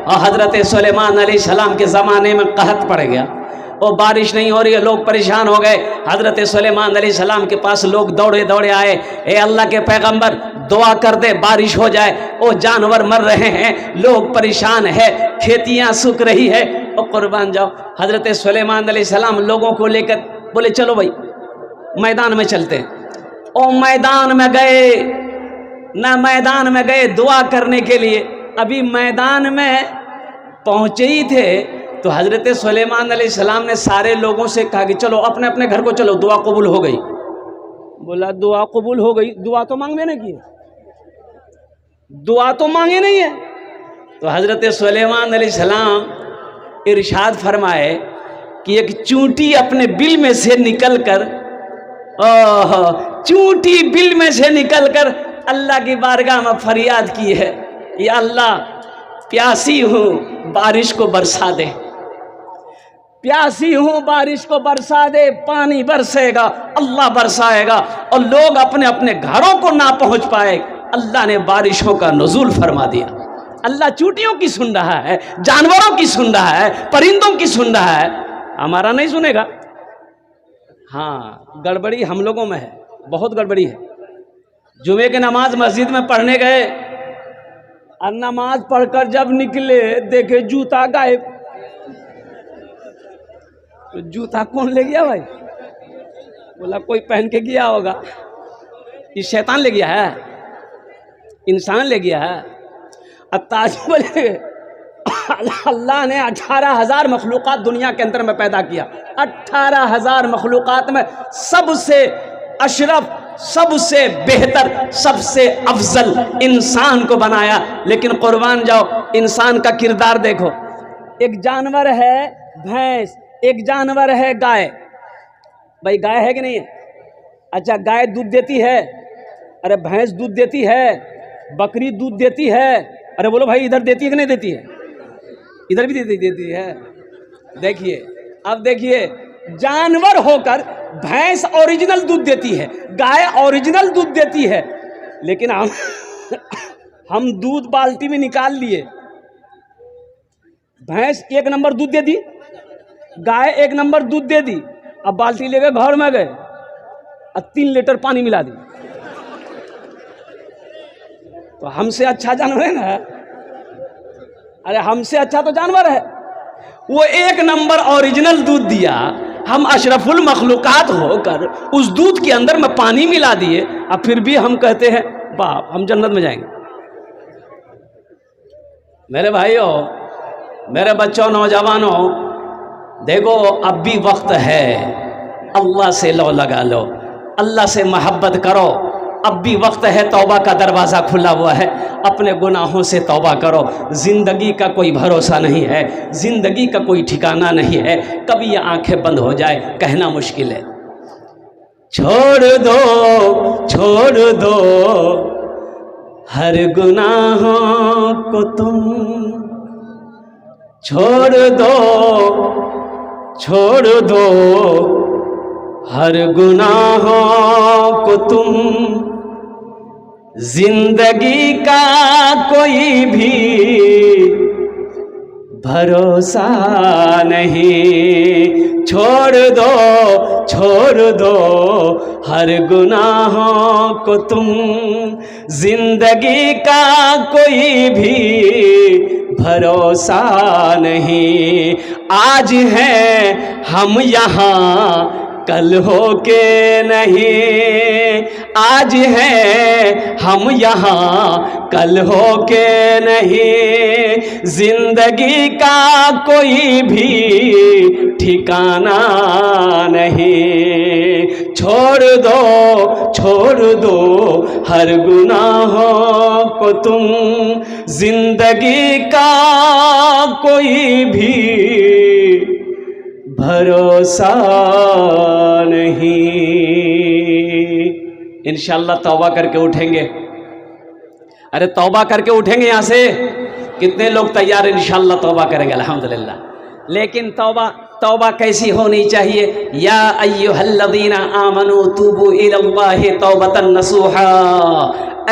और हज़रत सुलेमान अलैहिस्सलाम के ज़माने में कहत पड़ गया, और बारिश नहीं हो रही है, लोग परेशान हो गए। हज़रत सुलेमान अलैहिस्सलाम के पास लोग दौड़े दौड़े आए, ए अल्लाह के पैगंबर दुआ कर दे बारिश हो जाए, ओ जानवर मर रहे हैं, लोग परेशान है, खेतियाँ सूख रही है। और कुर्बान जाओ, हज़रत सुलेमान अलैहिस्सलाम लोगों को लेकर बोले चलो भाई मैदान में चलते हैं। और मैदान में गए, ना मैदान में गए दुआ करने के लिए, अभी मैदान में पहुँचे ही थे तो हज़रत सुलेमान अलैहिस्सलाम ने सारे लोगों से कहा कि चलो अपने अपने घर को चलो, दुआ कबूल हो गई। बोला दुआ कबूल हो गई, दुआ तो मांगे नहीं की, दुआ तो मांगे नहीं है। तो हज़रत सुलेमान अलैहिस्सलाम इरशाद फरमाए कि एक चूंटी अपने बिल में से निकलकर, चूंटी बिल में से निकलकर अल्लाह की बारगाह में फरियाद की है, या अल्लाह प्यासी हूँ बारिश को बरसा दे, प्यासी हूँ बारिश को बरसा दे, पानी बरसेगा, अल्लाह बरसाएगा। और लोग अपने अपने घरों को ना पहुँच पाए, अल्लाह ने बारिशों का नुज़ूल फरमा दिया। अल्लाह चूंटियों की सुन रहा है, जानवरों की सुन रहा है, परिंदों की सुन रहा है, हमारा नहीं सुनेगा। हाँ, गड़बड़ी हम लोगों में है, बहुत गड़बड़ी है। जुमे की नमाज मस्जिद में पढ़ने गए और नमाज पढ़कर जब निकले देखे जूता गायब। तो जूता कौन ले गया भाई? बोला कोई पहन के गया होगा। ये शैतान ले गया है, इंसान ले गया है। अत्ताज बोले अल्लाह ने 18,000 मखलूक़ात दुनिया के अंदर में पैदा किया। 18,000 मखलूक़ात में सबसे अशरफ, सबसे बेहतर, सबसे अफजल इंसान को बनाया। लेकिन कुर्बान जाओ, इंसान का किरदार देखो। एक जानवर है भैंस, एक जानवर है गाय। भाई गाय है कि नहीं है? अच्छा, गाय दूध देती है, अरे भैंस दूध देती है, बकरी दूध देती है। अरे बोलो भाई इधर देती है कि नहीं देती है? इधर भी देती है। देखिए, अब देखिए, जानवर होकर भैंस ओरिजिनल दूध देती है, गाय ओरिजिनल दूध देती है, लेकिन हम दूध बाल्टी में निकाल लिए। भैंस 1 नंबर दूध दे दी, गाय 1 नंबर दूध दे दी। अब बाल्टी लेके घर में गए और 3 लीटर पानी मिला दी। तो हमसे अच्छा जानवर है ना? अरे हमसे अच्छा तो जानवर है। वो 1 नंबर ओरिजिनल दूध दिया, हम अशरफुल मखलूक़ात होकर उस दूध के अंदर में पानी मिला दिए, अब फिर भी हम कहते हैं बाप हम जन्नत में जाएंगे। मेरे भाइयों, मेरे बच्चों, नौजवानों, देखो अब भी वक्त है, अल्लाह से लो लगा लो, अल्लाह से मोहब्बत करो। अब भी वक्त है, तौबा का दरवाज़ा खुला हुआ है, अपने गुनाहों से तौबा करो। ज़िंदगी का कोई भरोसा नहीं है, ज़िंदगी का कोई ठिकाना नहीं है, कभी ये आंखें बंद हो जाए, कहना मुश्किल है। छोड़ दो हर गुनाहों को तुम, छोड़ दो हर गुनाहों को तुम, जिंदगी का कोई भी भरोसा नहीं। छोड़ दो हर गुनाहों को तुम, जिंदगी का कोई भी भरोसा नहीं। आज हैं हम यहाँ कल हो के नहीं, आज हैं हम यहाँ कल हो के नहीं, जिंदगी का कोई भी ठिकाना नहीं। छोड़ दो हर गुनाहों को तुम, जिंदगी का कोई भी भरोसा नहीं। इंशाअल्लाह तौबा करके उठेंगे। अरे तौबा करके उठेंगे यहाँ से। कितने लोग तैयार इंशाअल्लाह तौबा करेंगे? अल्हम्दुलिल्लाह। लेकिन तौबा कैसी होनी चाहिए? या अय्युहल्लज़ीना आमनू तूबू इलल्लाहि तौबतन नसूहा,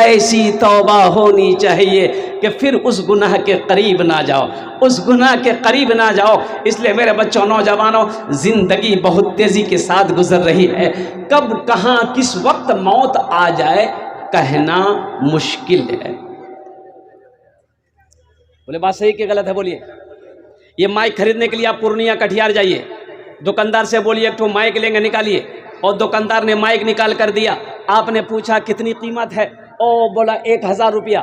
ऐसी तौबा होनी चाहिए कि फिर उस गुनाह के करीब ना जाओ, उस गुनाह के करीब ना जाओ। इसलिए मेरे बच्चों, नौजवानों, ज़िंदगी बहुत तेज़ी के साथ गुजर रही है। कब कहाँ किस वक्त मौत आ जाए कहना मुश्किल है। बोले बात सही कि गलत है? बोलिए। ये माइक खरीदने के लिए आप पूर्णिया कटिहार जाइए, दुकानदार से बोलिए एक ठो माइक लेंगे, निकालिए। और दुकानदार ने माइक निकाल कर दिया, आपने पूछा कितनी कीमत है? ओ बोला 1000 रुपया।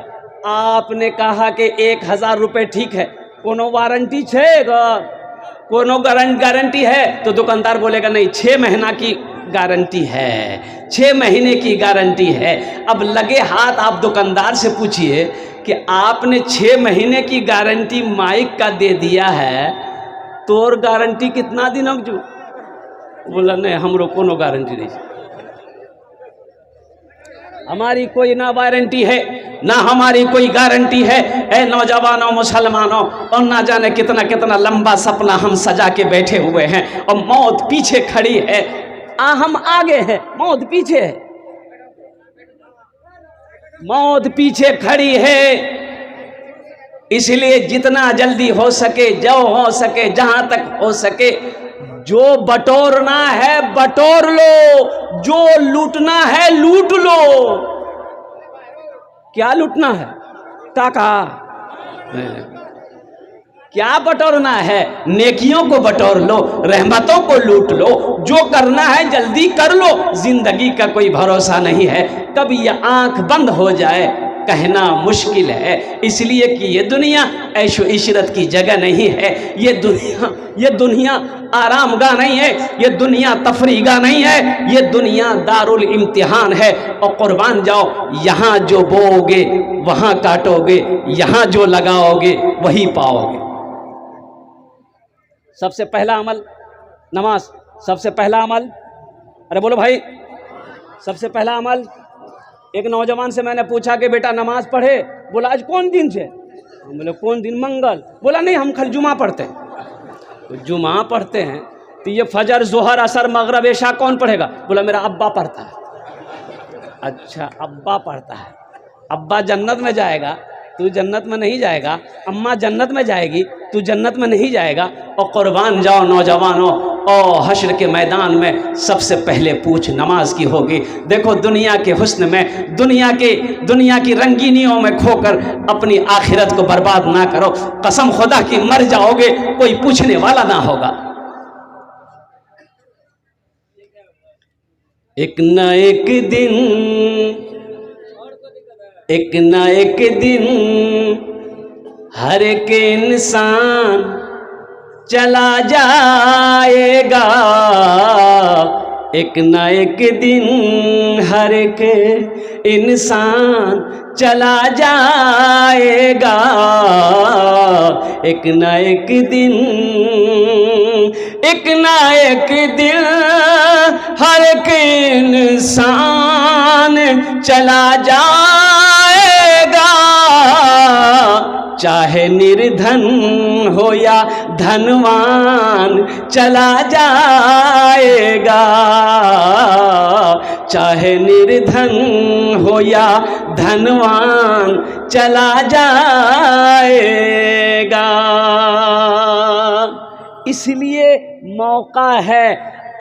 आपने कहा कि 1000 रुपये ठीक है, कोनो वारंटी है, कोनो गारंटी है? तो दुकानदार बोलेगा नहीं, 6 महीना की गारंटी है, 6 महीने की गारंटी है। अब लगे हाथ आप दुकानदार से पूछिए कि आपने 6 महीने की गारंटी माइक का दे दिया है, तो और गारंटी कितना दिन जो? बोला नहीं, हमरो कोनो गारंटी नहीं, हमारी कोई ना वारंटी है ना हमारी कोई गारंटी है। ए नौजवानों, मुसलमानों, और ना जाने कितना कितना लंबा सपना हम सजा के बैठे हुए हैं और मौत पीछे खड़ी है। हम आगे हैं, मौत पीछे है, मौत पीछे खड़ी है। इसलिए जितना जल्दी हो सके, जो हो सके, जहां तक हो सके, जो बटोरना है बटोर लो, जो लूटना है लूट लो। क्या लूटना है? टाका? क्या बटोरना है? नेकियों को बटोर लो, रहमतों को लूट लो, जो करना है जल्दी कर लो। जिंदगी का कोई भरोसा नहीं है, कब ये आंख बंद हो जाए कहना मुश्किल है। इसलिए कि ये दुनिया ऐशो इशरत की जगह नहीं है, ये दुनिया आरामगाह नहीं है, ये दुनिया तफरीगाह नहीं है, ये दुनिया दारुल इम्तिहान है। और कुर्बान जाओ, यहाँ जो बोओगे वहाँ काटोगे, यहाँ जो लगाओगे वही पाओगे। सबसे पहला अमल नमाज, सबसे पहला अमल, अरे बोलो भाई, सबसे पहला अमल। एक नौजवान से मैंने पूछा कि बेटा नमाज पढ़े? बोला आज कौन दिन से? बोले कौन दिन? मंगल। बोला नहीं, हम कल जुमा पढ़ते हैं। तो जुमा पढ़ते हैं तो ये फजर, जोहर, असर, मगरब, इशा कौन पढ़ेगा? बोला मेरा अब्बा पढ़ता है। अच्छा, अब्बा पढ़ता है। अब्बा जन्नत में जाएगा, तू जन्नत में नहीं जाएगा। अम्मा जन्नत में जाएगी, तू जन्नत में नहीं जाएगा। और कुर्बान जाओ नौजवानों, और हश्र के मैदान में सबसे पहले पूछ नमाज की होगी। देखो दुनिया के हुस्न में, दुनिया की रंगीनियों में खोकर अपनी आखिरत को बर्बाद ना करो। कसम खुदा की मर जाओगे, कोई पूछने वाला ना होगा। एक न एक दिन हर एक इंसान चला जाएगा। एक न एक दिन हर एक इंसान चला जाएगा। एक न एक दिन हर एक इंसान चला जाएगा। चाहे निर्धन हो या धनवान चला जाएगा। चाहे निर्धन हो या धनवान चला जाएगा। इसलिए मौका है,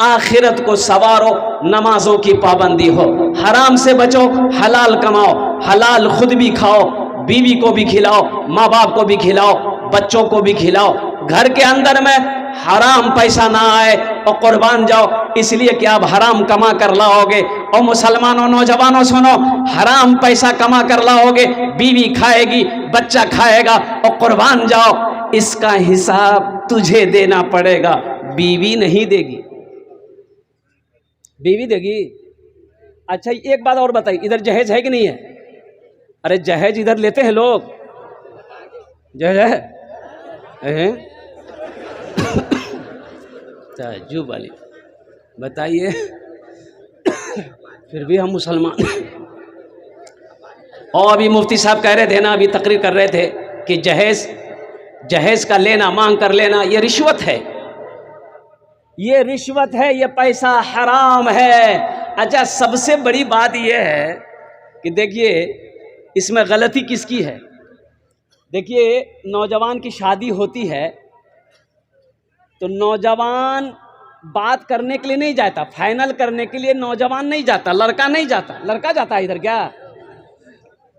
आखिरत को सवारो, नमाजों की पाबंदी हो, हराम से बचो, हलाल कमाओ, हलाल खुद भी खाओ, बीवी को भी खिलाओ, माँ बाप को भी खिलाओ, बच्चों को भी खिलाओ। घर के अंदर में हराम पैसा ना आए और कुर्बान जाओ, इसलिए कि आप हराम कमा कर लाओगे। और मुसलमानों, नौजवानों सुनो, हराम पैसा कमा कर लाओगे, बीवी खाएगी, बच्चा खाएगा, और कुर्बान जाओ, इसका हिसाब तुझे देना पड़ेगा, बीवी नहीं देगी। बीवी देगी? अच्छा एक बात और बताइए, इधर जहेज है कि नहीं है? अरे जहेज इधर लेते हैं लोग, जहेज है? ताज्जुब वाली बताइए। फिर भी हम मुसलमान। और अभी मुफ्ती साहब कह रहे थे ना, अभी तकरीर कर रहे थे कि जहेज का लेना, मांग कर लेना, ये रिश्वत है। ये रिश्वत है, ये पैसा हराम है। अच्छा, सबसे बड़ी बात यह है कि देखिए इसमें गलती किसकी है। देखिए नौजवान की शादी होती है तो नौजवान बात करने के लिए नहीं जाता, फाइनल करने के लिए नौजवान नहीं जाता, लड़का नहीं जाता। लड़का जाता है इधर क्या?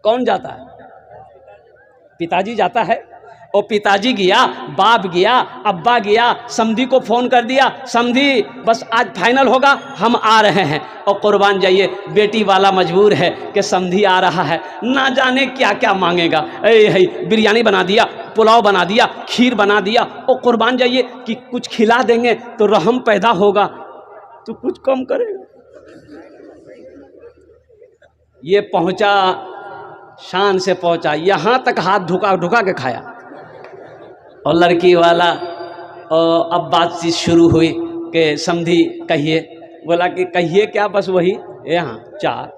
कौन जाता है? पिताजी जाता है। और पिताजी गया, बाप गया, अब्बा गया, समधी को फ़ोन कर दिया, समधी बस आज फाइनल होगा, हम आ रहे हैं। और कुर्बान जाइए, बेटी वाला मजबूर है कि समधी आ रहा है, ना जाने क्या क्या मांगेगा। बिरयानी बना दिया, पुलाव बना दिया, खीर बना दिया। और कुर्बान जाइए कि कुछ खिला देंगे तो रहम पैदा होगा, तो कुछ कम करेगा। ये पहुंचा, शान से पहुंचा, यहाँ तक हाथ ढुका ढुका के खाया। और लड़की वाला और अब बातचीत शुरू हुई कि समधी कहिए। बोला कि कहिए क्या? बस वही यहाँ चार।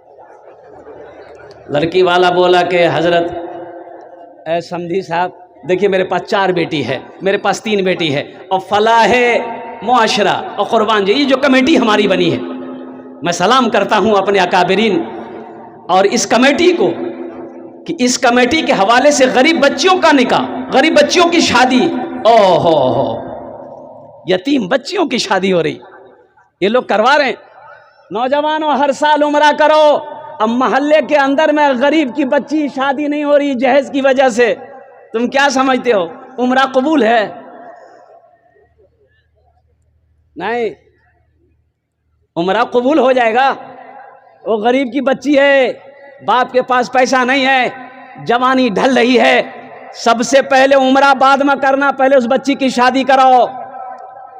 लड़की वाला बोला कि हजरत ए समधी साहब, देखिए मेरे पास 4 बेटी है, मेरे पास 3 बेटी है, और फलाह मुआशरा और कुर्बान जी, ये जो कमेटी हमारी बनी है, मैं सलाम करता हूँ अपने अकाबरीन और इस कमेटी को कि इस कमेटी के हवाले से गरीब बच्चियों का निकाह, गरीब बच्चियों की शादी, ओहो हो, यतीम बच्चियों की शादी हो रही, ये लोग करवा रहे हैं। नौजवानों, हर साल उम्रा करो। अब मोहल्ले के अंदर में गरीब की बच्ची शादी नहीं हो रही जहेज की वजह से, तुम क्या समझते हो उम्रा कबूल है? नहीं, उम्रा कबूल हो जाएगा। वो गरीब की बच्ची है, बाप के पास पैसा नहीं है, जवानी ढल रही है, सबसे पहले उम्रा बाद में करना, पहले उस बच्ची की शादी कराओ।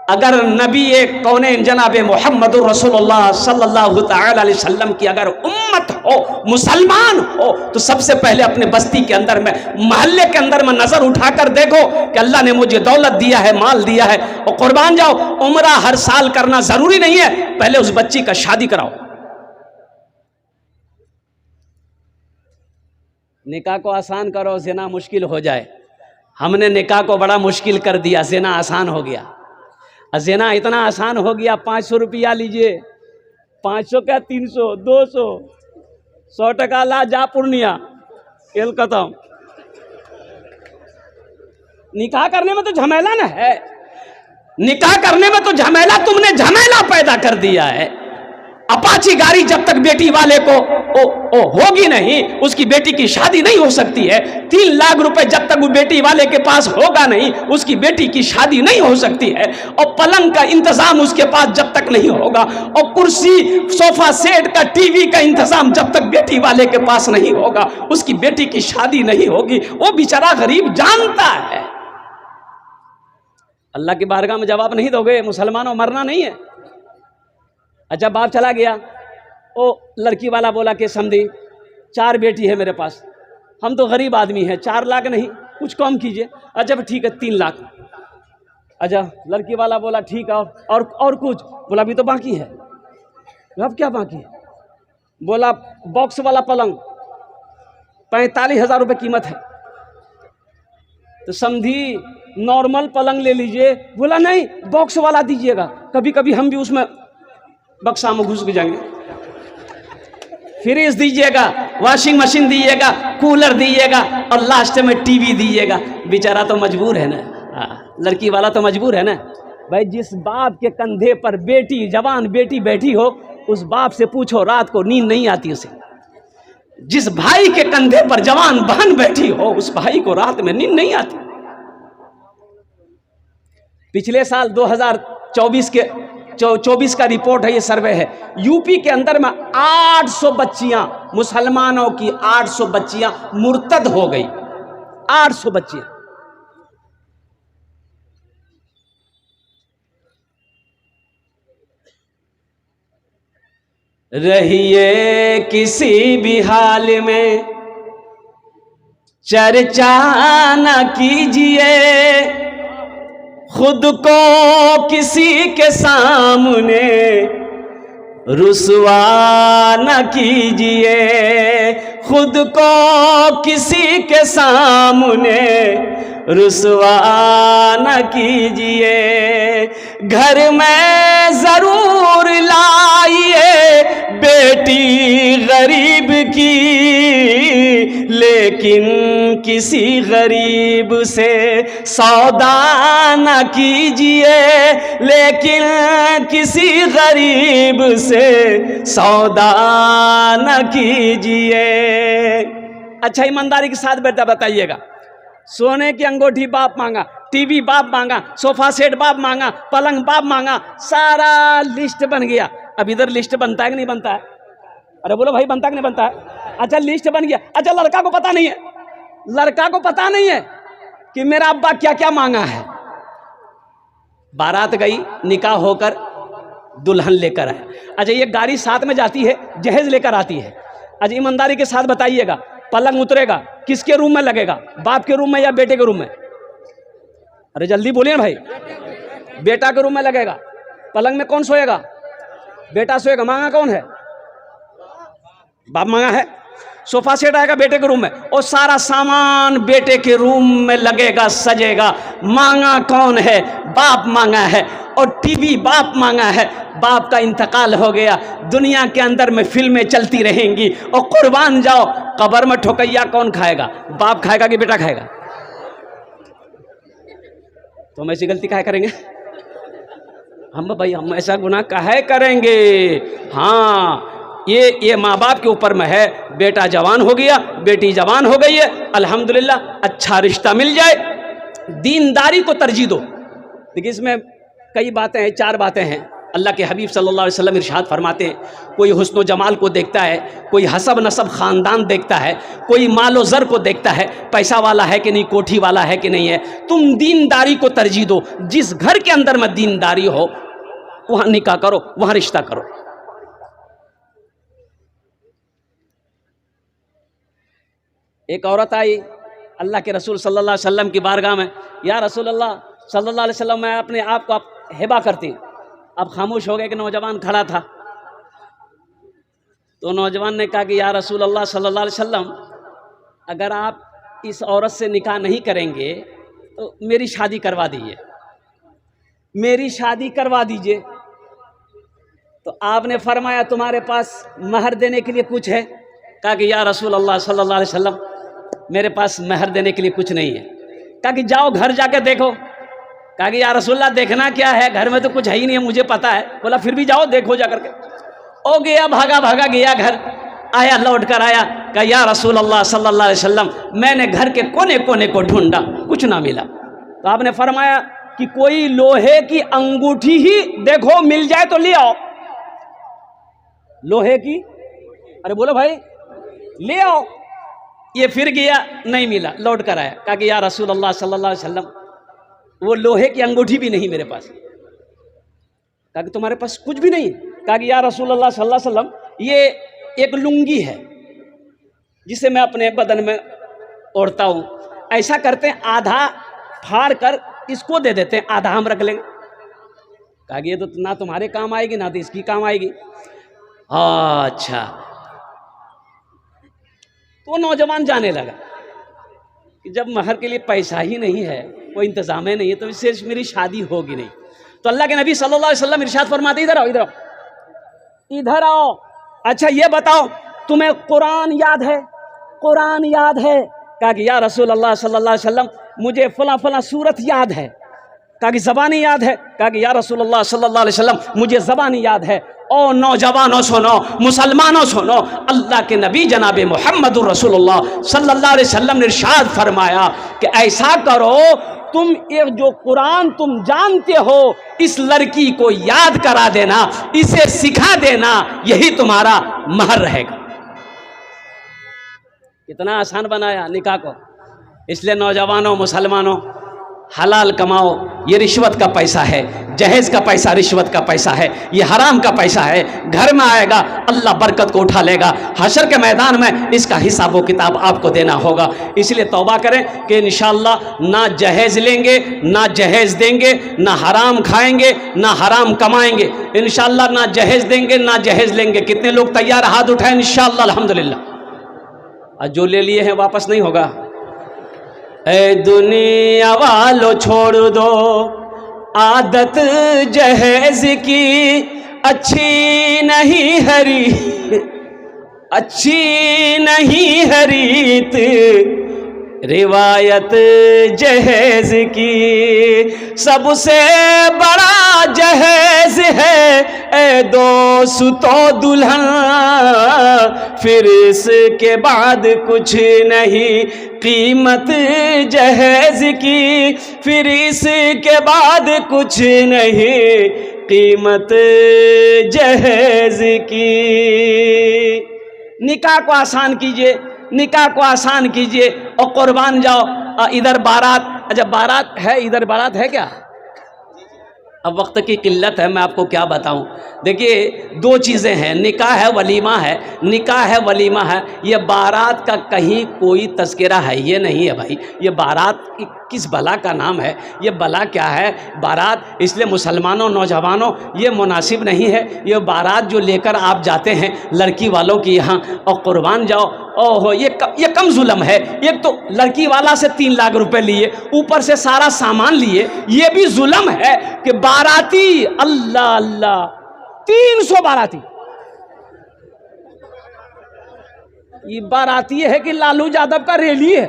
अगर नबी कौनेन जनाब मोहम्मद रसूलुल्लाह सल्लल्लाहु तआला अलैहि वसल्लम की अगर उम्मत हो, मुसलमान हो, तो सबसे पहले अपने बस्ती के अंदर में, मोहल्ले के अंदर में नजर उठाकर देखो कि अल्लाह ने मुझे दौलत दिया है, माल दिया है, और कुर्बान जाओ। उम्रा हर साल करना जरूरी नहीं है, पहले उस बच्ची का शादी कराओ। निकाह को आसान करो, ज़िना मुश्किल हो जाए। हमने निकाह को बड़ा मुश्किल कर दिया, ज़िना आसान हो गया। ज़िना इतना आसान हो गया, 500 रुपया लीजिए, 500 क्या 300, 200, 100 टका ला जा पूर्णिया, खेल खत्म। निकाह करने में तो झमेला ना है, निकाह करने में तो झमेला, तुमने झमेला पैदा कर दिया है। अपाची गाड़ी जब तक बेटी वाले को होगी नहीं, उसकी बेटी की शादी नहीं हो सकती है। 3 लाख रुपए जब तक वो बेटी वाले के पास होगा नहीं, उसकी बेटी की शादी नहीं हो सकती है। और पलंग का इंतजाम उसके पास जब तक नहीं होगा, और कुर्सी, सोफा सेट का, टीवी का इंतजाम जब तक बेटी वाले के पास नहीं होगा, उसकी बेटी की शादी नहीं होगी। वो बेचारा गरीब जानता है। अल्लाह की बारगाह में जवाब नहीं दोगे, मुसलमानों, मरना नहीं है। अच्छा, बाप चला गया, ओ लड़की वाला बोला कि समझी 4 बेटी है मेरे पास, हम तो गरीब आदमी हैं, 4 लाख नहीं, कुछ कम कीजिए। अच्छा ठीक है, 3 लाख। अच्छा, लड़की वाला बोला ठीक है, और कुछ? बोला अभी तो बाकी है। अब क्या बाकी है? बोला बॉक्स वाला पलंग 45,000 रुपये कीमत है, तो समझी नॉर्मल पलंग ले लीजिए। बोला नहीं, बॉक्स वाला दीजिएगा, कभी कभी हम भी उसमें बक्सा में घुस जाएंगे। फ्रिज दीजिएगा, वॉशिंग मशीन दीजिएगा, कूलर दीजिएगा, और लास्ट में टीवी दीजिएगा। बेचारा तो मजबूर है ना, लड़की वाला तो मजबूर है ना। भाई, जिस बाप के कंधे पर बेटी, जवान बेटी बैठी हो, उस बाप से पूछो रात को नींद नहीं आती उसे। जिस भाई के कंधे पर जवान बहन बैठी हो, उस भाई को रात में नींद नहीं आती। पिछले साल 2024 का रिपोर्ट है, ये सर्वे है, यूपी के अंदर में 800 बच्चियां, मुसलमानों की 800 बच्चियां मुर्तद हो गई। 800 बच्चियां। रहिए किसी भी हाल में चर्चा न कीजिए, खुद को किसी के सामने रुसवा न कीजिए, खुद को किसी के सामने रुसवा न कीजिए। घर में जरूर लाइए बेटी गरीब की, लेकिन किसी गरीब से सौदा न कीजिए, लेकिन किसी गरीब से सौदा न कीजिए। अच्छा, ईमानदारी के साथ बेटा बताइएगा, सोने की अंगूठी बाप मांगा, टीवी बाप मांगा, सोफा सेट बाप मांगा, पलंग बाप मांगा, सारा लिस्ट बन गया। अब इधर लिस्ट बनता है कि नहीं बनता है? अरे बोलो भाई, बनता है कि नहीं बनता है? अच्छा, लिस्ट बन गया। अच्छा, लड़का को पता नहीं है, लड़का को पता नहीं है कि मेरा अब्बा क्या क्या मांगा है। बारात गई, निकाह होकर दुल्हन लेकर आए। अच्छा, ये गाड़ी साथ में जाती है, जहेज लेकर आती है। अच्छा, ईमानदारी के साथ बताइएगा, पलंग उतरेगा किसके रूम में लगेगा, बाप के रूम में या बेटे के रूम में? अरे जल्दी बोलिए भाई। बेटा के रूम में लगेगा। पलंग में कौन सोएगा? बेटा सोएगा। मांगा कौन है? बाप मांगा है। सोफा सेट आएगा बेटे के रूम में, और सारा सामान बेटे के रूम में लगेगा, सजेगा। मांगा कौन है? बाप मांगा है। और टीवी बाप मांगा है। बाप का इंतकाल हो गया, दुनिया के अंदर में फिल्में चलती रहेंगी, और कुर्बान जाओ, कब्र में ठोकैया कौन खाएगा? बाप खाएगा कि बेटा खाएगा? तो हम ऐसी गलती काहे करेंगे? हम भाई, हम ऐसा गुनाह काहे करेंगे? हाँ, ये माँ बाप के ऊपर में है। बेटा जवान हो गया, बेटी जवान हो गई है, अल्हम्दुलिल्लाह, अच्छा रिश्ता मिल जाए, दीनदारी को तरजीह दो। देखिए, इसमें कई बातें हैं, 4 बातें हैं। अल्लाह के हबीब सल्लल्लाहु अलैहि वसल्लम इरशाद फरमाते हैं, कोई हुस्न जमाल को देखता है, कोई हसब नसब ख़ानदान देखता है, कोई मालो ज़र को देखता है, पैसा वाला है कि नहीं, कोठी वाला है कि नहीं है। तुम दीनदारी को तरजीह दो। जिस घर के अंदर में दीनदारी हो, वहाँ निकाह करो, वहाँ रिश्ता करो। एक औरत आई अल्लाह के रसूल सल्लल्लाहु अलैहि वसल्लम की बारगाह में, या रसूल अल्लाह सल्लल्लाहु अलैहि वसल्लम, मैं अपने आप को हिबा करती हूँ। अब खामोश हो गए कि नौजवान खड़ा था। तो नौजवान ने कहा कि या रसूल अल्लाह सल्लल्लाहु अलैहि वसल्लम, अगर आप इस औरत से निकाह नहीं करेंगे तो मेरी शादी करवा दीजिए, मेरी शादी करवा दीजिए। तो आपने फरमाया, तुम्हारे पास महर देने के लिए कुछ है? कहा कि या रसूल अल्लाह सल्लल्लाहु अलैहि वसल्लम, मेरे पास महर देने के लिए कुछ नहीं है। कहा कि जाओ घर जाके देखो। कहा कि या रसूलल्लाह, देखना क्या है, घर में तो कुछ है ही नहीं है, मुझे पता है। बोला फिर भी जाओ देखो जा करके। ओ गया, भागा भागा गया घर, आया, लौट कर आया, कहा या रसूल अल्लाह सल्लल्लाहु अलैहि वसल्लम, मैंने घर के कोने कोने को ढूंढा, कुछ ना मिला। तो आपने फरमाया कि कोई लोहे की अंगूठी ही देखो, मिल जाए तो ले आओ। लोहे की, अरे बोलो भाई, ले आओ। ये फिर गया, नहीं मिला, लौट कर आया, कहा कि या रसूल अल्लाह सल्लल्लाहु अलैहि वसल्लम, वो लोहे की अंगूठी भी नहीं मेरे पास। कहा कि तुम्हारे पास कुछ भी नहीं? कहा कि या रसूल अल्लाह सल्लल्लाहु अलैहि वसल्लम, ये एक लुंगी है जिसे मैं अपने बदन में ओढ़ता हूँ। ऐसा करते हैं, आधा फाड़ कर इसको दे देते हैं, आधा हम रख लेंगे। कहा कि ये तो ना तुम्हारे काम आएगी ना तो इसकी काम आएगी। अच्छा, तो नौजवान जाने लगा कि जब महर के लिए पैसा ही नहीं है, कोई इंतजाम ही नहीं है, तो इससे मेरी शादी होगी नहीं। तो अल्लाह के नबी सल्लल्लाहु अलैहि वसल्लम इरशाद फरमाते, इधर आओ, इधर आओ, इधर आओ। अच्छा, ये बताओ, तुम्हें कुरान याद है? कुरान याद है? कहा कि या रसूल अल्लाह सल्लल्लाहु अलैहि वसल्लम, मुझे फला फला सूरत याद है। कहा कि ज़बानी याद है? कहा कि या रसूल अल्लाह सल्लल्लाहु अलैहि वसल्लम, मुझे ज़बानी याद है। ओ नौजवानों सुनो, मुसलमानों सुनो, अल्लाह के नबी जनाब मुहम्मदुर रसूलुल्लाह सल्लल्लाहु अलैहि वसल्लम ने इरशाद फरमाया कि ऐसा करो, तुम ये जो कुरान तुम जानते हो, इस लड़की को याद करा देना, इसे सिखा देना, यही तुम्हारा महर रहेगा। कितना आसान बनाया निकाह को। इसलिए नौजवानों, मुसलमानों, हलाल कमाओ, ये रिश्वत का पैसा है, जहेज का पैसा रिश्वत का पैसा है, ये हराम का पैसा है। घर में आएगा, अल्लाह बरकत को उठा लेगा, हशर के मैदान में इसका हिसाब व किताब आपको देना होगा। इसलिए तौबा करें कि इंशाअल्लाह ना जहेज लेंगे, ना जहेज देंगे, ना हराम खाएंगे, ना हराम कमाएंगे। इंशाअल्लाह ना जहेज देंगे, ना जहेज लेंगे। कितने लोग तैयार, हाथ उठाएं इंशाअल्लाह, अल्हम्दुलिल्लाह। और जो ले लिए हैं वापस नहीं होगा। ए दुनिया वालों छोड़ दो आदत जहेज की, अच्छी नहीं हरी अच्छी नहीं हरीत रिवायत जहेज की। सबसे बड़ा जहेज है ए दोस्तों दुल्हन, फिर इसके बाद कुछ नहीं कीमत जहेज की, फिर इसके बाद कुछ नहीं कीमत जहेज की। निकाह को आसान कीजिए, निकाह को आसान कीजिए और कुर्बान जाओ। इधर बारात, अच्छा बारात है, इधर बारात है क्या? अब वक्त की किल्लत है, मैं आपको क्या बताऊं। देखिए दो चीज़ें हैं, निकाह है वलीमा है, निकाह है वलीमा है। ये बारात का कहीं कोई तस्करा है ये नहीं है भाई। ये बारात किस बला का नाम है, ये बला क्या है बारात। इसलिए मुसलमानों नौजवानों ये मुनासिब नहीं है। ये बारात जो लेकर आप जाते हैं लड़की वालों की यहाँ और कुर्बान जाओ, ओहो ये कम जुल्म है। एक तो लड़की वाला से 3 लाख रुपए लिए, ऊपर से सारा सामान लिए, ये भी जुल्म है कि बाराती अल्लाह अल्लाह 300 बाराती। ये बाराती है कि लालू यादव का रैली है?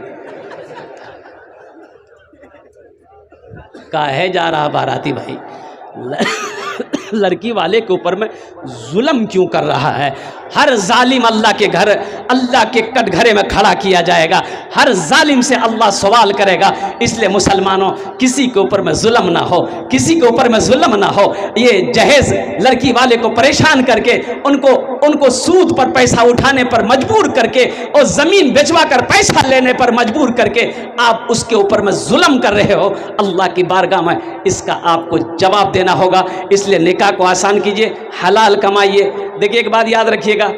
काहे जा रहा बाराती भाई? लड़की वाले के ऊपर में जुल्म क्यों कर रहा है? हर जालिम अल्लाह के घर, अल्लाह के कटघरे में खड़ा किया जाएगा। हर जालिम से अल्लाह सवाल करेगा। इसलिए मुसलमानों किसी के ऊपर में जुल्म ना हो, किसी के ऊपर में जुल्म ना हो। ये जहेज लड़की वाले को परेशान करके उनको सूद पर पैसा उठाने पर मजबूर करके और ज़मीन बेचवा कर पैसा लेने पर मजबूर करके आप उसके ऊपर में जुल्म कर रहे हो। अल्लाह की बारगाह में इसका आपको जवाब देना होगा। इसलिए निकाह को आसान कीजिए, हलाल कमाइए। देखिए एक बात याद रखिएगा,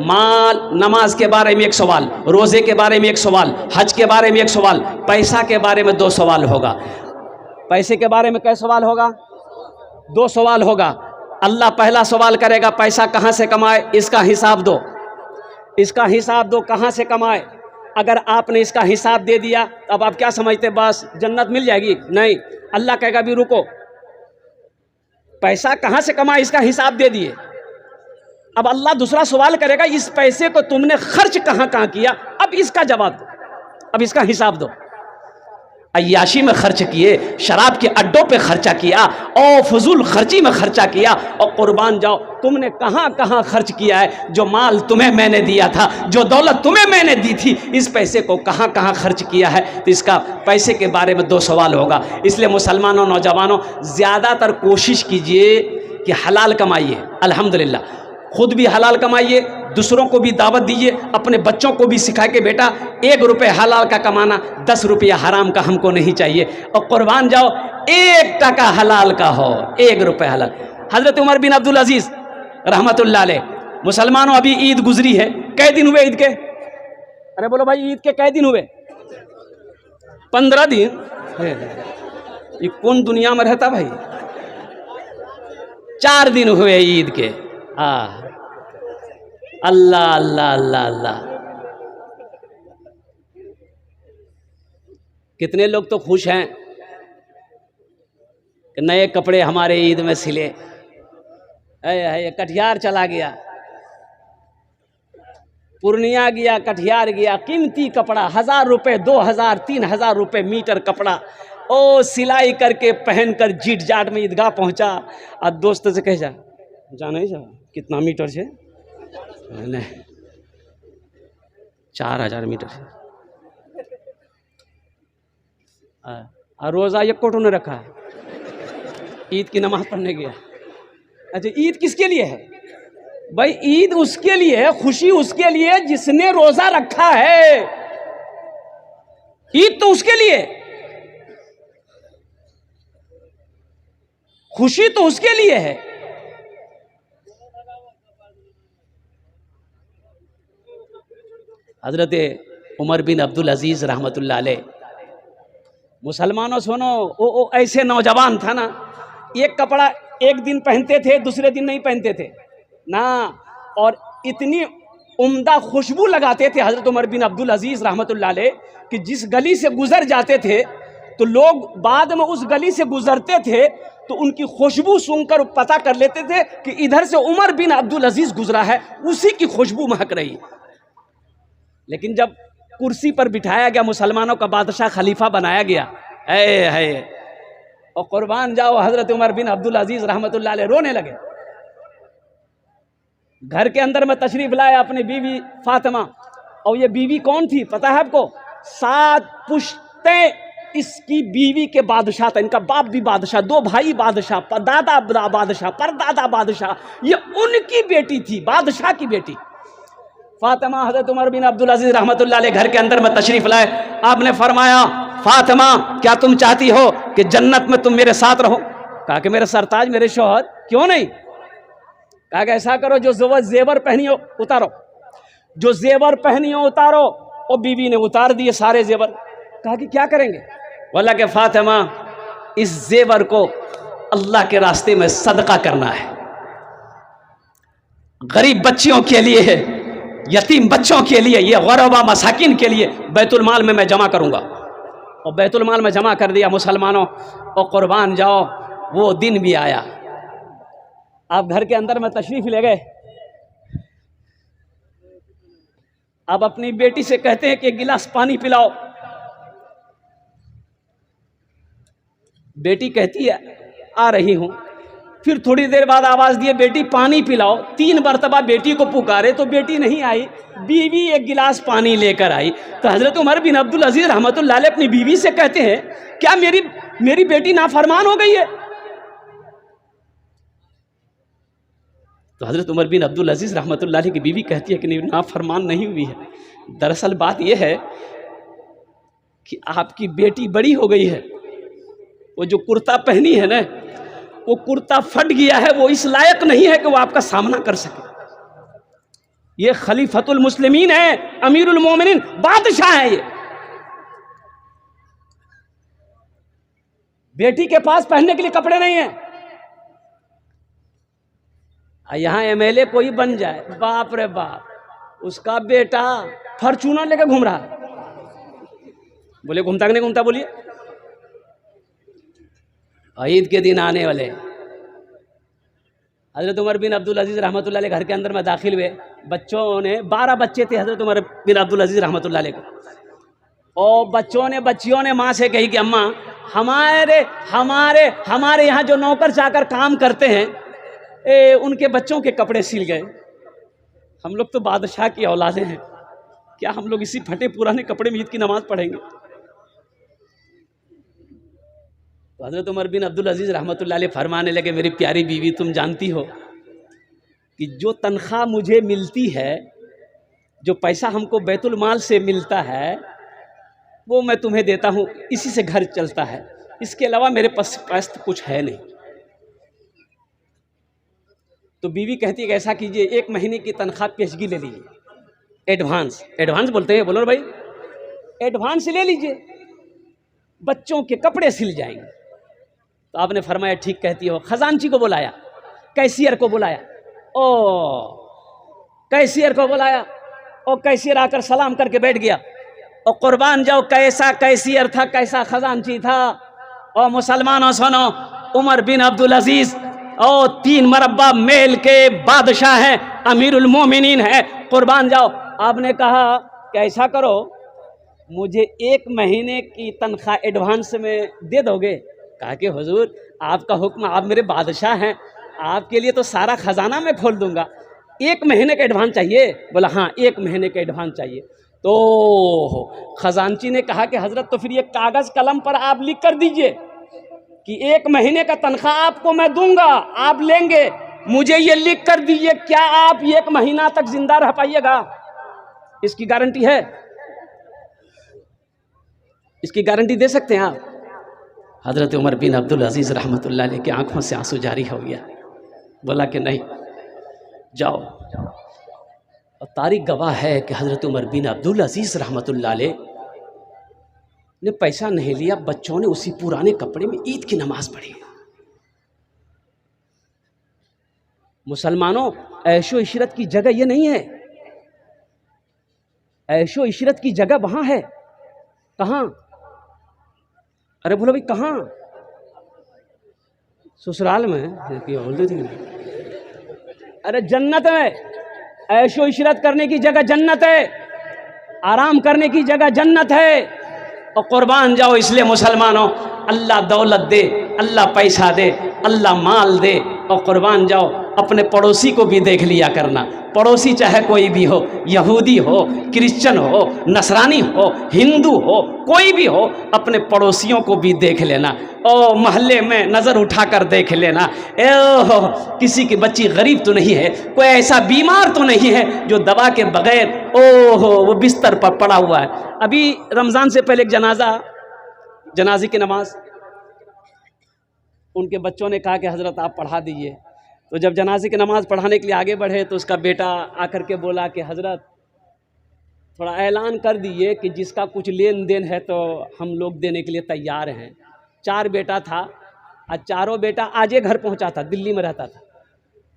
माल नमाज के बारे में 1 सवाल, रोजे के बारे में 1 सवाल, हज के बारे में 1 सवाल, पैसा के बारे में 2 सवाल होगा। पैसे के बारे में कै सवाल होगा? 2 सवाल होगा। अल्लाह पहला सवाल करेगा पैसा कहाँ से कमाए, इसका हिसाब दो, इसका हिसाब दो, कहाँ से कमाए। अगर आपने इसका हिसाब दे दिया तब आप क्या समझते बस जन्नत मिल जाएगी? नहीं, अल्लाह कहेगा भी रुको, पैसा कहाँ से कमाए इसका हिसाब दे दिए। अब अल्लाह दूसरा सवाल करेगा इस पैसे को तुमने खर्च कहाँ कहाँ किया, अब इसका जवाब दो, अब इसका हिसाब दो। अय्याशी में खर्च किए, शराब के अड्डों पे खर्चा किया और फजूल खर्ची में खर्चा किया, और कुर्बान जाओ तुमने कहाँ कहाँ खर्च किया है। जो माल तुम्हें मैंने दिया था, जो दौलत तुम्हें मैंने दी थी, इस पैसे को कहाँ कहाँ खर्च किया है। तो इसका पैसे के बारे में 2 सवाल होगा। इसलिए मुसलमानों नौजवानों ज़्यादातर कोशिश कीजिए कि हलाल कमाइए। अल्हम्दुलिल्लाह खुद भी हलाल कमाइए, दूसरों को भी दावत दीजिए, अपने बच्चों को भी सिखा के बेटा 1 रुपये हलाल का कमाना, 10 रुपया हराम का हमको नहीं चाहिए। और कुर्बान जाओ 1 टका हलाल का हो, 1 रुपये हलाल। हज़रत उमर बिन अब्दुल अजीज़ रहमतुल्लाह अलैह, मुसलमानों अभी ईद गुजरी है, कै दिन हुए ईद के? अरे बोलो भाई ईद के कै दिन हुए? 15 दिन। ये कौन दुनिया में रहता भाई? 4 दिन हुए ईद के। अल्लाह अल्लाह अल्लाह अल्लाह। कितने लोग तो खुश हैं कि नए कपड़े हमारे ईद में सिले। है कटिहार चला गया, पूर्णिया गया, कटिहार गया, कीमती कपड़ा 1000 रुपये, 2000, 3000 रुपये मीटर कपड़ा ओ सिलाई करके पहनकर जीट जाट में ईदगाह पहुंचा। और दोस्त से कह जाने जा कितना मीटर से? नहीं 4000 मीटर से। और रोज़ा 1 कोटो ने रखा है, ईद की नमाज पढ़ने गया। अच्छा ईद किसके लिए है भाई? ईद उसके लिए है, खुशी उसके लिए जिसने रोज़ा रखा है। ईद तो उसके लिए, खुशी तो उसके लिए है। हजरत उमर बिन अब्दुल अजीज़ रहमतुल्लाह अलैह, मुसलमानों सुनो, वो ऐसे नौजवान था ना, एक कपड़ा एक दिन पहनते थे, दूसरे दिन नहीं पहनते थे ना। और इतनी उम्दा खुशबू लगाते थे हज़रत उमर बिन अब्दुल अजीज़ रहमतुल्लाह अलैह, कि जिस गली से गुजर जाते थे तो लोग बाद में उस गली से गुजरते थे तो उनकी खुशबू सूंघकर पता कर लेते थे कि इधर से उमर बिन अब्दुल अजीज़ गुजरा है, उसी की खुशबू महक रही। लेकिन जब कुर्सी पर बिठाया गया, मुसलमानों का बादशाह खलीफा बनाया गया, है और कुर्बान जाओ हज़रत उमर बिन अब्दुल अजीज़ रहमतुल्लाह अलैह रोने लगे। घर के अंदर में तशरीफ लाया अपनी बीवी फातिमा, और ये बीवी कौन थी पता है आपको? 7 पुश्तें इसकी बीवी के बादशाह था। इनका बाप भी बादशाह, 2 भाई बादशाह, दादा बादशाह, परदादा बादशाह, ये उनकी बेटी थी, बादशाह की बेटी फातिमा। हज़रत उमर बिन अब्दुल अजीज़ रहमतुल्लाह अलैह घर के अंदर में तशरीफ लाए। आपने फरमाया, फातिमा क्या तुम चाहती हो कि जन्नत में तुम मेरे साथ रहो? कहा कि मेरे सरताज, मेरे शौहर, क्यों नहीं? कहा कि ऐसा करो, जो जेवर पहनी हो उतारो, जो जेवर पहनी हो उतारो। और बीवी ने उतार दिए सारे जेवर। कहा कि क्या करेंगे? बोला कि फातिमा, इस जेवर को अल्लाह के रास्ते में सदका करना है, गरीब बच्चियों के लिए है, यतीम बच्चों के लिए, ये गरबा मसाकिन के लिए बैतुल माल में मैं जमा करूंगा। और बैतुल माल में जमा कर दिया मुसलमानों। और कुर्बान जाओ वो दिन भी आया। आप घर के अंदर में तशरीफ ले गए, आप अपनी बेटी से कहते हैं कि एक गिलास पानी पिलाओ। बेटी कहती है आ रही हूं। फिर थोड़ी देर बाद आवाज दिए, बेटी पानी पिलाओ। 3 मरतबा बेटी को पुकारे तो बेटी नहीं आई। बीवी एक गिलास पानी लेकर आई। तो हजरत उमर बिन अब्दुल अजीज रहमतुल्लाह अलैह अपनी बीवी से कहते हैं, क्या मेरी बेटी नाफरमान हो गई है? तो हजरत उमर बिन अब्दुल अजीज रहमतुल्लाह अलैह की बीवी कहती है कि नहीं, नाफरमान नहीं हुई है। दरअसल बात यह है कि आपकी बेटी बड़ी हो गई है, वो जो कुर्ता पहनी है ना, वो कुर्ता फट गया है, वो इस लायक नहीं है कि वो आपका सामना कर सके। ये खलीफतुल मुस्लिमीन है, अमीरुल मोमिनीन, बादशाह है। ये बेटी के पास पहनने के लिए कपड़े नहीं है। यहां एमएलए कोई बन जाए, बाप रे बाप, उसका बेटा फॉर्च्यूनर लेकर घूम रहा है। बोले घूमता कि नहीं घूमता? बोलिए। ईद के दिन आने वाले हजरत उमर बिन अब्दुल अजीज रहमतुल्लाह अलैह घर के अंदर में दाखिल हुए। बच्चों ने 12 बच्चे थे हजरत उमर बिन अब्दुल अजीज रहमतुल्लाह अलैह को। और बच्चियों ने माँ से कही कि अम्मा, हमारे यहाँ जो नौकर चाकर काम करते हैं, उनके बच्चों के कपड़े सिल गए। हम लोग तो बादशाह की औलादे हैं, क्या हम लोग इसी फटे पुराने कपड़े में ईद की नमाज पढ़ेंगे? तो हज़रत उमर बिन अब्दुल अजीज़ रहमतुल्लाह अलैह फरमाने लगे, मेरी प्यारी बीवी, तुम जानती हो कि जो तनख्वाह मुझे मिलती है, जो पैसा हमको बैतुल माल से मिलता है, वो मैं तुम्हें देता हूँ, इसी से घर चलता है, इसके अलावा मेरे पास कुछ है नहीं। तो बीवी कहती है कि ऐसा कीजिए, 1 महीने की तनख्वाह पेशगी ले लीजिए, एडवांस बोलते हैं, बोलो भाई, एडवांस ले लीजिए, बच्चों के कपड़े सिल जाएंगे। तो आपने फरमाया ठीक कहती हो। खजांची को बुलाया, कैशियर को बुलाया, कैशियर को बुलाया, और कैशियर आकर सलाम करके बैठ गया। और कुर्बान जाओ, कैसा कैशियर था, कैसा खजांची था। और मुसलमानों सुनो, उमर बिन अब्दुल अजीज और 3 मरब्बा मेल के बादशाह हैं, अमीरुल मोमिनीन है। कुर्बान जाओ, आपने कहा कि ऐसा करो, मुझे 1 महीने की तनख्वाह एडवांस में दे दोगे? कहा कि हुजूर, आपका हुक्म, आप मेरे बादशाह हैं, आपके लिए तो सारा खजाना मैं खोल दूंगा। 1 महीने का एडवांस चाहिए? बोला हाँ, 1 महीने का एडवांस चाहिए। तो खजांची ने कहा कि हजरत, तो फिर ये कागज कलम पर आप लिख कर दीजिए कि 1 महीने का तनख्वाह आपको मैं दूंगा, आप लेंगे, मुझे ये लिख कर दीजिए, क्या आप 1 महीना तक जिंदा रह पाइएगा? इसकी गारंटी है? इसकी गारंटी दे सकते हैं आप? हजरत उमर बिन अब्दुल अजीज रहमतुल्लाह अलैह की आंखों से आंसू जारी हो गया। बोला कि नहीं, जाओ। और तारीख गवाह है कि हजरत उमर बिन अब्दुल अजीज रहमतुल्लाह अलैह ने पैसा नहीं लिया, बच्चों ने उसी पुराने कपड़े में ईद की नमाज पढ़ी। मुसलमानों, ऐशो इशरत की जगह ये नहीं है। ऐशो इशरत की जगह वहाँ है। कहाँ? अरे बोलो भाई कहाँ? ससुराल में। अरे जन्नत है, ऐशो इशरत करने की जगह जन्नत है, आराम करने की जगह जन्नत है। और कुर्बान जाओ इसलिए मुसलमानों, अल्लाह दौलत दे, अल्लाह पैसा दे, अल्लाह माल दे, और कुर्बान जाओ अपने पड़ोसी को भी देख लिया करना। पड़ोसी चाहे कोई भी हो, यहूदी हो, क्रिश्चियन हो, नसरानी हो, हिंदू हो, कोई भी हो, अपने पड़ोसियों को भी देख लेना। ओ मोहल्ले में नज़र उठाकर देख लेना, ओह किसी की बच्ची गरीब तो नहीं है, कोई ऐसा बीमार तो नहीं है जो दवा के बगैर ओह वो बिस्तर पर पड़ा हुआ है। अभी रमज़ान से पहले एक जनाजे की नमाज, उनके बच्चों ने कहा कि हज़रत आप पढ़ा दीजिए। तो जब जनाजे की नमाज़ पढ़ाने के लिए आगे बढ़े तो उसका बेटा आकर के बोला कि हज़रत थोड़ा ऐलान कर दीजिए कि जिसका कुछ लेन देन है तो हम लोग देने के लिए तैयार हैं। 4 बेटा था और चारों बेटा आज ये घर पहुंचा था, दिल्ली में रहता था।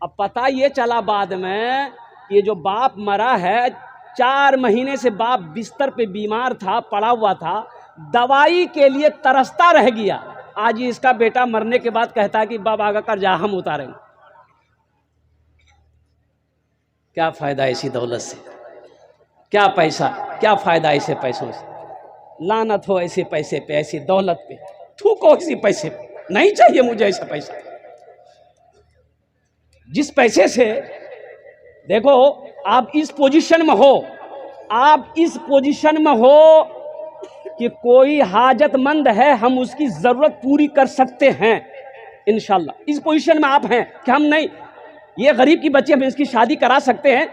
अब पता ये चला बाद में, ये जो बाप मरा है 4 महीने से बाप बिस्तर पे बीमार था, पड़ा हुआ था, दवाई के लिए तरसता रह गया। आज इसका बेटा मरने के बाद कहता है कि बाबा आगा कर्जा हम उतारेंगे। क्या फ़ायदा ऐसी दौलत से? क्या पैसा, क्या फ़ायदा ऐसे पैसों से? लानत हो ऐसे पैसे पे, ऐसी दौलत पे, थूको ऐसी पैसे पे, नहीं चाहिए मुझे ऐसा पैसा। जिस पैसे से, देखो आप इस पोजीशन में हो, आप इस पोजीशन में हो कि कोई हाजतमंद है, हम उसकी ज़रूरत पूरी कर सकते हैं इंशाल्लाह। इस पोजीशन में आप हैं कि हम नहीं, ये गरीब की बच्ची हम इसकी शादी करा सकते हैं,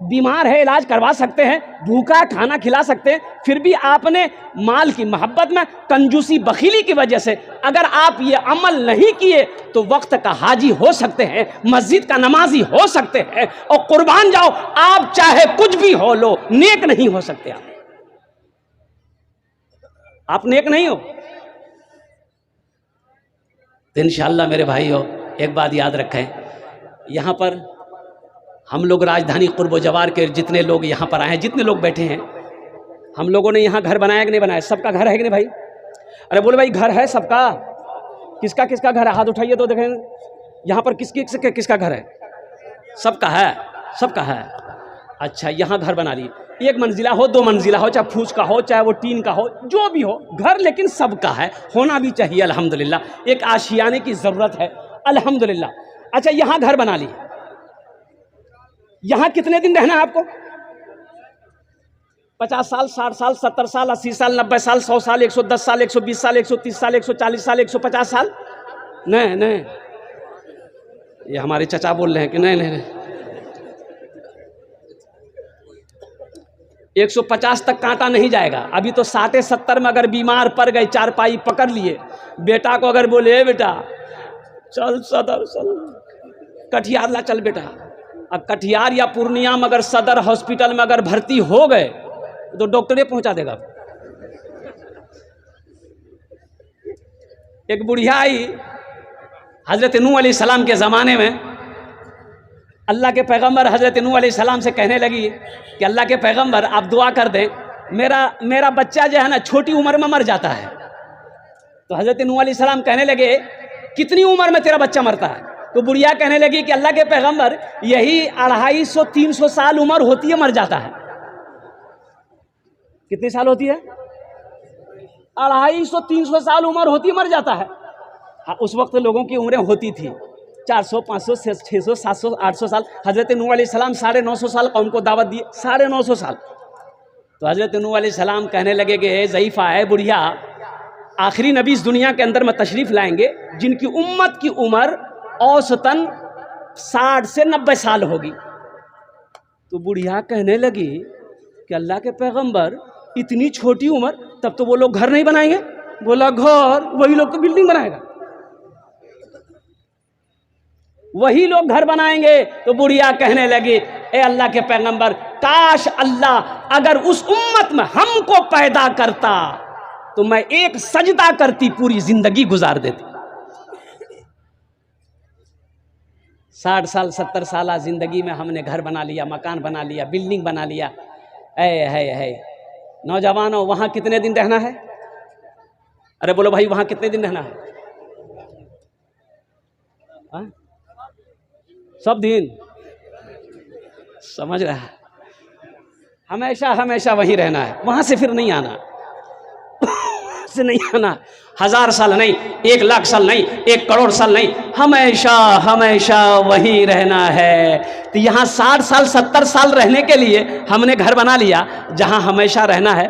बीमार है इलाज करवा सकते हैं, भूखा खाना खिला सकते हैं, फिर भी आपने माल की मोहब्बत में कंजूसी बखीली की वजह से अगर आप ये अमल नहीं किए तो वक्त का हाजी हो सकते हैं, मस्जिद का नमाजी हो सकते हैं, और कुर्बान जाओ आप चाहे कुछ भी हो लो, नेक नहीं हो सकते। आप नेक नहीं हो तो इंशाअल्लाह मेरे भाइयों एक बात याद रखें, यहाँ पर हम लोग राजधानी कुर्ब जवार के जितने लोग यहाँ पर आए हैं, जितने लोग बैठे हैं, हम लोगों ने यहाँ घर बनाया कि नहीं बनाया? सबका घर है कि नहीं भाई? अरे बोले भाई घर है सबका? किसका किसका घर है? हाथ उठाइए तो देखें यहाँ पर किसका घर है? सबका है, सबका है। अच्छा, यहाँ घर बना लिए, 1 मंजिला हो, 2 मंजिला हो, चाहे फूस का हो, चाहे वो टीन का हो, जो भी हो घर, लेकिन सबका है, होना भी चाहिए अल्हम्दुलिल्लाह। एक आशियाने की ज़रूरत है अल्हम्दुलिल्लाह। अच्छा, यहाँ घर बना लिए, यहाँ कितने दिन रहना है आपको? 50 साल, 60 साल, 70 साल, 80 साल, 90 साल, 100 साल, 110 साल, 120 साल, 130 साल, 140 साल, 150 साल? नहीं नहीं, ये हमारे चचा बोल रहे हैं कि नहीं नहीं नहीं, 150 तक कांटा नहीं जाएगा। अभी तो 60-70 में अगर बीमार पड़ गए, चारपाई पकड़ लिए, बेटा को अगर बोले बेटा चल सदर चल, कटिहार ला चल बेटा, अब कटिहार या पूर्णिया में अगर सदर हॉस्पिटल में अगर भर्ती हो गए तो डॉक्टरे पहुंचा देगा। एक बुढ़िया आई हजरत नूह अलैहिस्सलाम के ज़माने में, अल्लाह के पैगंबर हजरत नूह अलैहिस्सलाम से कहने लगी कि अल्लाह के पैगंबर आप दुआ कर दें, मेरा बच्चा जो है ना छोटी उम्र में मर जाता है। तो हजरत नूह अलैहिस्सलाम कहने लगे कितनी उम्र में तेरा बच्चा मरता है? तो बुढ़िया कहने लगी कि अल्लाह के पैगंबर यही 250-300 साल उम्र होती है, मर जाता है। कितनी साल होती है? 250-300 साल उम्र होती है, मर जाता है। हाँ, उस वक्त लोगों की उम्रें होती थी 400, 500, 600, 700, 800 साल। हजरत नूह अलैहिस्सलाम 950 साल कौम को दावत दिए, 950 साल। तो हजरत नूह अलैहिस्सलाम कहने लगे कि ज़ईफ़ा है बुढ़िया, आखिरी नबी इस दुनिया के अंदर में तशरीफ़ लाएंगे जिनकी उम्मत की उम्र औसतन 60 से 90 साल होगी। तो बुढ़िया कहने लगी कि अल्लाह के पैगंबर इतनी छोटी उम्र, तब तो वो लोग घर नहीं बनाएंगे। बोला घर, वही लोग तो बिल्डिंग बनाएगा, वही लोग घर बनाएंगे। तो बुढ़िया कहने लगी ए अल्लाह के पैगंबर, काश अल्लाह अगर उस उम्मत में हमको पैदा करता तो मैं एक सजदा करती पूरी जिंदगी गुजार देती। 60 साल 70 साल जिंदगी में हमने घर बना लिया, मकान बना लिया, बिल्डिंग बना लिया, है नौजवानों, वहाँ कितने दिन रहना है? अरे बोलो भाई, वहाँ कितने दिन रहना है? सब दिन? समझ रहा है? हमेशा हमेशा वहीं रहना है, वहाँ से फिर नहीं आना से नहीं आना। 1000 साल नहीं, 1 लाख साल नहीं, 1 करोड़ साल नहीं, हमेशा हमेशा वहीं रहना है। तो यहाँ 60 साल 70 साल रहने के लिए हमने घर बना लिया। जहाँ हमेशा रहना है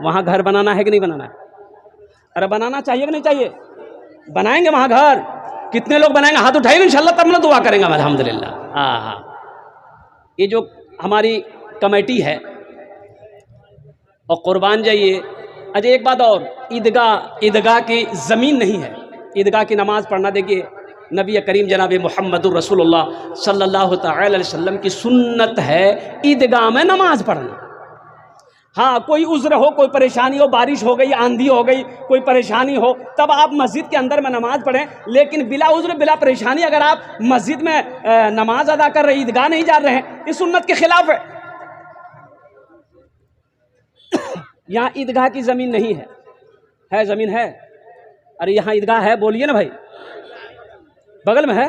वहाँ घर बनाना है कि नहीं बनाना है? अरे बनाना चाहिए कि नहीं चाहिए? बनाएंगे वहाँ घर? कितने लोग बनाएंगे? हाथ उठाएंगे इंशाल्लाह, तब ना दुआ करेंगे अल्हम्दुलिल्लाह। हाँ, ये जो हमारी कमेटी है और कुर्बान जाइए। अच्छा एक बात और, ईदगाह की ज़मीन नहीं है, ईदगाह की नमाज़ पढ़ना। देखिए नबी करीम जनाब मुहम्मदुर रसूलुल्लाह सल्लल्लाहु तआला अलैहि वसल्लम की सुन्नत है ईदगाह में नमाज़ पढ़ना। हाँ, कोई उज़्र हो, कोई परेशानी हो, बारिश हो गई, आंधी हो गई, कोई परेशानी हो, तब आप मस्जिद के अंदर में नमाज़ पढ़ें। लेकिन बिला उज़्र बिला परेशानी अगर आप मस्जिद में नमाज अदा कर रहे, ईदगाह नहीं जा रहे हैं, इस सुन्नत के खिलाफ है। यहाँ ईदगाह की ज़मीन नहीं है, है ज़मीन है? अरे यहाँ ईदगाह है, बोलिए ना भाई। बगल में है?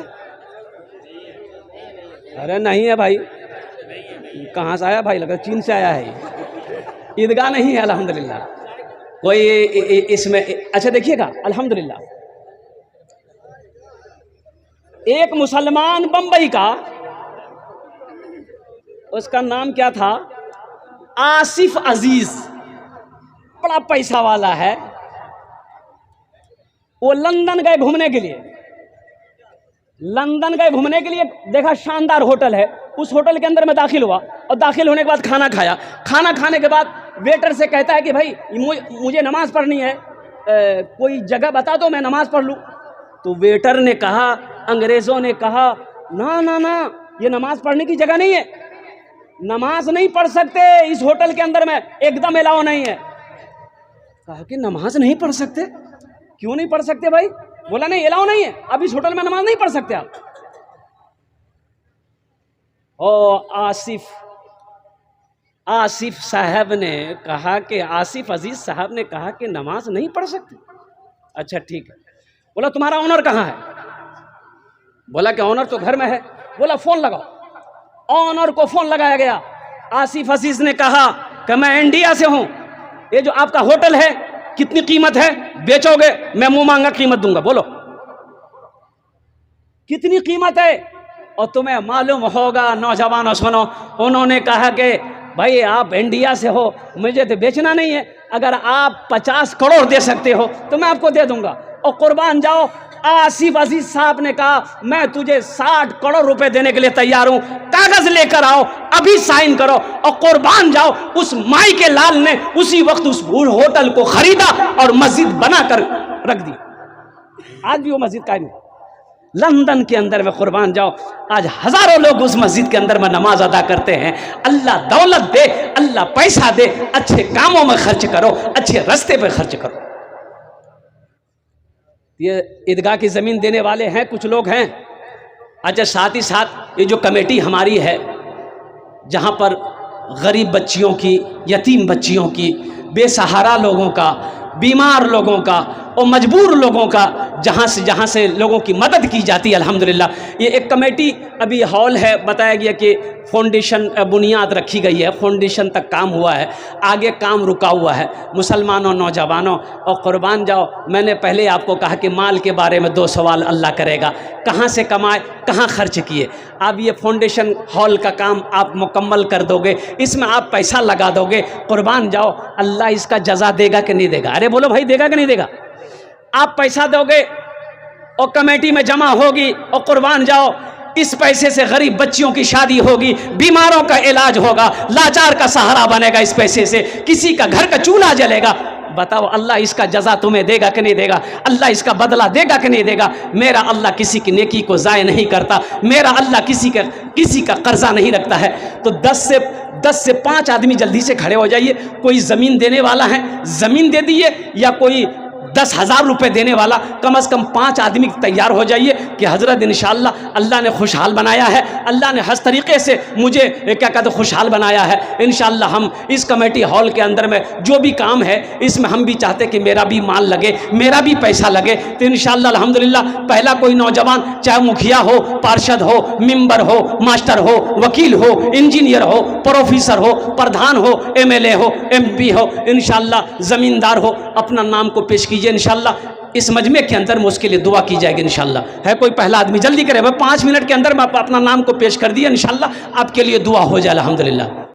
अरे नहीं है भाई, कहाँ से आया भाई? लग रहा चीन से आया है। ईदगाह नहीं है अल्हम्दुलिल्लाह कोई इसमें। अच्छा देखिएगा, अल्हम्दुलिल्लाह एक मुसलमान बम्बई का, उसका नाम क्या था? आसिफ अजीज, बड़ा पैसा वाला है। वो लंदन गए घूमने के लिए, लंदन गए घूमने के लिए, देखा शानदार होटल है, उस होटल के अंदर में दाखिल हुआ और दाखिल होने के बाद खाना खाया। खाना खाने के बाद वेटर से कहता है कि भाई मुझे नमाज़ पढ़नी है, कोई जगह बता दो मैं नमाज़ पढ़ लूँ। तो वेटर ने कहा, अंग्रेज़ों ने कहा, ना ना ना, ये नमाज़ पढ़ने की जगह नहीं है, नमाज नहीं पढ़ सकते इस होटल के अंदर में, एकदम अलाउ नहीं है। कहा कि नमाज नहीं पढ़ सकते? क्यों नहीं पढ़ सकते भाई? बोला नहीं, अलाउ नहीं है, अब इस होटल में नमाज नहीं पढ़ सकते आप। ओ आसिफ साहब ने कहा कि, आसिफ अजीज साहब ने कहा कि नमाज नहीं पढ़ सकते। अच्छा ठीक है। बोला तुम्हारा ऑनर कहाँ है? बोला कि ऑनर तो घर में है। बोला फ़ोन लगाओ। ऑनर को फ़ोन लगाया गया। आसिफ अजीज ने कहा कि मैं इंडिया से हूँ, ये जो आपका होटल है कितनी कीमत है? बेचोगे? मैं मुंह मांगा कीमत दूंगा। बोलो कितनी कीमत है? और तुम्हें मालूम होगा नौजवानों, सुनो, उन्होंने कहा कि भाई आप इंडिया से हो, मुझे तो बेचना नहीं है, अगर आप 50 करोड़ दे सकते हो तो मैं आपको दे दूंगा और कुर्बान जाओ। आसिफ अजीज साहब ने कहा मैं तुझे 60 करोड़ रुपए देने के लिए तैयार हूं, कागज लेकर आओ, अभी साइन करो और कुर्बान जाओ। उस माई के लाल ने उसी वक्त उस होटल को खरीदा और मस्जिद बनाकर रख दी। आज भी वो मस्जिद कायम है लंदन के अंदर में। कुर्बान जाओ, आज हजारों लोग उस मस्जिद के अंदर में नमाज अदा करते हैं। अल्लाह दौलत दे, अल्लाह पैसा दे, अच्छे कामों में खर्च करो, अच्छे रास्ते पे खर्च करो। ये ईदगाह की ज़मीन देने वाले हैं कुछ लोग हैं। अच्छा साथ ही साथ ये जो कमेटी हमारी है, जहाँ पर गरीब बच्चियों की, यतीम बच्चियों की, बेसहारा लोगों का, बीमार लोगों का और मजबूर लोगों का जहाँ से लोगों की मदद की जाती है अल्हम्दुलिल्लाह। ये एक कमेटी अभी हॉल है, बताया गया कि फाउंडेशन बुनियाद रखी गई है, फाउंडेशन तक काम हुआ है, आगे काम रुका हुआ है। मुसलमानों, नौजवानों और कुर्बान जाओ, मैंने पहले आपको कहा कि माल के बारे में 2 सवाल अल्लाह करेगा, कहाँ से कमाए, कहाँ खर्च किए। अब ये फाउंडेशन हॉल का काम आप मुकम्मल कर दोगे, इसमें आप पैसा लगा दोगे, कुर्बान जाओ, अल्लाह इसका जज़ा देगा कि नहीं देगा? अरे बोलो भाई, देगा कि नहीं देगा? आप पैसा दोगे और कमेटी में जमा होगी और कुर्बान जाओ, इस पैसे से गरीब बच्चियों की शादी होगी, बीमारों का इलाज होगा, लाचार का सहारा बनेगा, इस पैसे से किसी का घर का चूल्हा जलेगा। बताओ अल्लाह इसका जज़ा तुम्हें देगा कि नहीं देगा? अल्लाह इसका बदला देगा कि नहीं देगा? मेरा अल्लाह किसी की नेकी को ज़ाय नहीं करता, मेरा अल्लाह किसी का कर्जा नहीं रखता है। तो 10 से 5 आदमी जल्दी से खड़े हो जाइए। कोई ज़मीन देने वाला है, ज़मीन दे दिए, या कोई 10,000 रुपये देने वाला कम से कम 5 आदमी तैयार हो जाइए कि हज़रत इंशाअल्लाह अल्लाह ने खुशहाल बनाया है, अल्लाह ने हर तरीक़े से मुझे क्या कहते खुशहाल बनाया है। इंशाअल्लाह हम इस कमेटी हॉल के अंदर में जो भी काम है इसमें हम भी चाहते कि मेरा भी माल लगे, मेरा भी पैसा लगे। तो इंशाअल्लाह अल्हम्दुलिल्लाह पहला कोई नौजवान, चाहे मुखिया हो, पार्षद हो, मेंबर हो, मास्टर हो, वकील हो, इंजीनियर हो, प्रोफेसर हो, प्रधान हो, MLA हो, MP हो, इंशाअल्लाह ज़मींदार हो, अपना नाम को पेश कीजिए। इंशाअल्लाह इस मजमे के अंदर में उसके लिए दुआ की जाएगी। इंशाअल्लाह है कोई पहला आदमी, जल्दी करे, 5 मिनट के अंदर में अपना नाम को पेश कर दिए, इंशाअल्लाह आपके लिए दुआ हो जाए अल्हम्दुलिल्लाह।